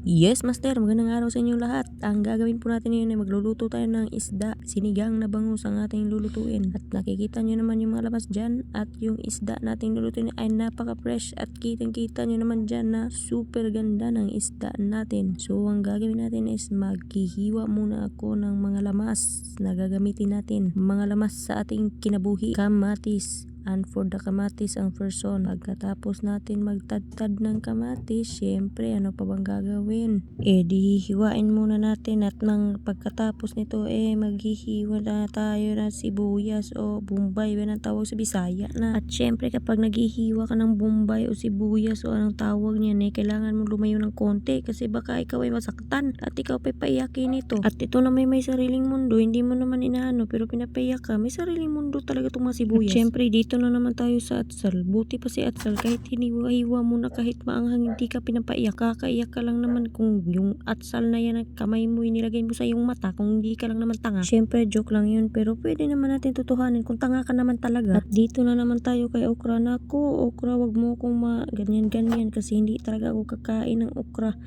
Yes, master. Magandang araw sa inyong lahat. Ang gagawin po natin ngayon ay magluluto tayo ng isda. Sinigang na bangus ang ating lulutuin. At nakikita nyo naman yung mga labas dyan. At yung isda nating lulutuin ay napaka-fresh. At kitang-kita nyo naman dyan na super ganda ng isda natin. So, ang gagawin natin is maghihiwa muna ako ng mga lamas na gagamitin natin. Mga lamas sa ating kinabuhi. Kamatis. And for the kamatis ang first one. Pagkatapos natin magtadtad ng kamatis, syempre ano pa bang gagawin? Dihihiwain muna natin at nang pagkatapos nito maghihiwa na tayo ng sibuyas o bumbay ba ang tawag sa Bisaya na. At syempre kapag naghihiwa ka ng bumbay o sibuyas o anong tawag niyan kailangan mo lumayo ng konti kasi baka ikaw ay masaktan at ikaw pa paiyakin ito. At ito na may sariling mundo, hindi mo naman inaano pero pinapaiyak ka, may sariling mundo talaga itong mga sibuyas. At syempre dito na naman tayo sa atsal. Buti pa si atsal kahit hiniwa-hiwa mo na kahit maanghang hindi ka pinapaiyak. Kakaiyak ka lang naman kung yung atsal na yan ang kamay mo inilagay mo sa iyong mata kung hindi ka lang naman tanga. Syempre joke lang yun pero pwede naman natin tutuhanin kung tanga ka naman talaga. At dito na naman tayo kay okra. Nako okra, wag mo kung ganyan-ganyan kasi hindi talaga ako kakain ng okra.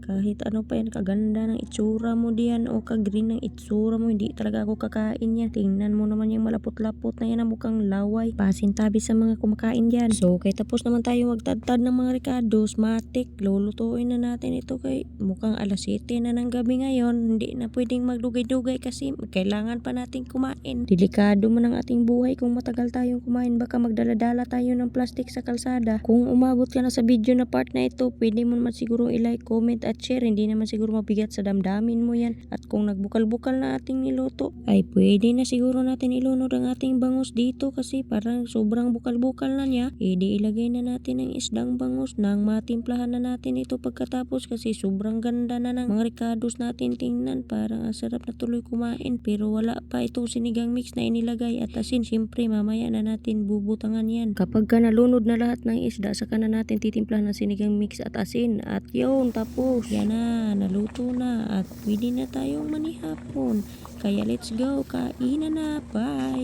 Kahit ano pa yan, kaganda ng itsura mo diyan o kagreen ng itsura mo, hindi talaga ako kakain yan. Tingnan mo naman yung malapot-lapot na yan na mukhang laway. Pasintabi sa mga kumakain dyan. So, kaya tapos naman tayo magtadtad ng mga ricados, matik, lulutuin na natin ito kay mukhang alas 7 na ng gabi ngayon. Hindi na pwedeng magdugay-dugay kasi kailangan pa natin kumain. Delikado man ang ating buhay kung matagal tayong kumain. Baka magdala-dala tayo ng plastic sa kalsada. Kung umabot ka na sa video na part na ito, pwede mo naman siguro i-like, comment at share. Hindi naman siguro mabigat sa damdamin mo yan. At kung nagbukal-bukal na ating niluto, ay pwede na siguro natin ilunod ang ating bangus dito kasi parang sobrang bukal-bukal na niya. Di ilagay na natin ang isdang bangus nang matimplahan na natin ito pagkatapos kasi sobrang ganda na ng mga ricados natin tingnan. Parang ang sarap na tuloy kumain pero wala pa itong sinigang mix na inilagay at asin. Siyempre mamaya na natin bubutangan yan. Kapag ka nalunod na lahat ng isda, saka na natin titimplahan ng sinigang mix at asin. At yun, tapos yan na, naluto na at pwede na tayong manihapon. Kaya let's go, kainan na, bye!